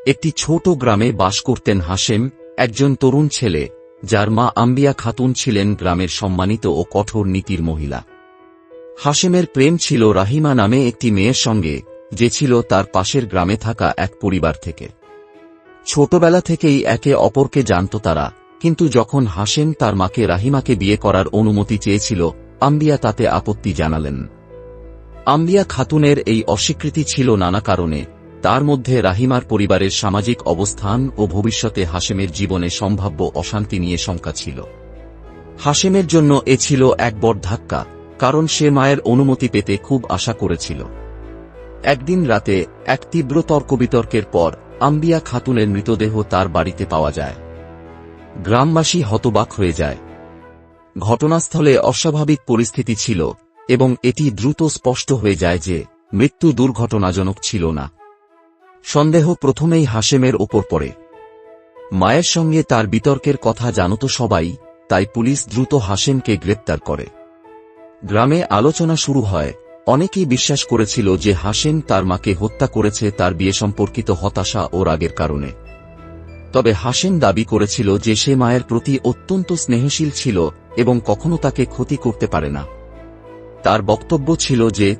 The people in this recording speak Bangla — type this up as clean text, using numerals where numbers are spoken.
একটি ছোট গ্রামে বাস করতেন হাশেম, একজন তরুণ ছেলে, যার মা আম্বিয়া খাতুন ছিলেন গ্রামের সম্মানিত ও কঠোর নীতির মহিলা। হাশেমের প্রেম ছিল রাহিমা নামে একটি মেয়ের সঙ্গে, যে ছিল তার পাশের গ্রামে থাকা এক পরিবার থেকে। ছোটবেলা থেকেই একে অপরকে জানত তারা, কিন্তু যখন হাশেম তার মাকে রাহিমাকে বিয়ে করার অনুমতি চেয়েছিল, আম্বিয়া তাতে আপত্তি জানালেন। আম্বিয়া খাতুনের এই অস্বীকৃতি ছিল নানা কারণে, তার মধ্যে রাহিমার পরিবারের সামাজিক অবস্থান ও ভবিষ্যতে হাশেমের জীবনে সম্ভাব্য অশান্তি নিয়ে শঙ্কা ছিল। হাশেমের জন্য এ ছিল এক বড় ধাক্কা, কারণ সে মায়ের অনুমতি পেতে খুব আশা করেছিল। একদিন রাতে এক তীব্র তর্ক-বিতর্কের পর আম্বিয়া খাতুনের মৃতদেহ তার বাড়িতে পাওয়া যায়। গ্রামবাসী হতবাক হয়ে যায়। ঘটনাস্থলে অস্বাভাবিক পরিস্থিতি ছিল, এবং এটি দ্রুত স্পষ্ট হয়ে যায় যে মৃত্যু দুর্ঘটনাজনক ছিল না। সন্দেহ প্রথমেই হাশেমের ওপর পড়ে। মায়ের সঙ্গে তার বিতর্কের কথা জানত সবাই, তাই পুলিশ দ্রুত হাশেমকে গ্রেপ্তার করে। গ্রামে আলোচনা শুরু হয়। অনেকেই বিশ্বাস করেছিল যে হাশেম তার মাকে হত্যা করেছে তার বিয়ে সম্পর্কিত হতাশা ও রাগের কারণে। তবে হাশেম দাবি করেছিল যে সে মায়ের প্রতি অত্যন্ত স্নেহশীল ছিল এবং কখনো তাকে ক্ষতি করতে পারে না। তার বক্তব্য ছিল যে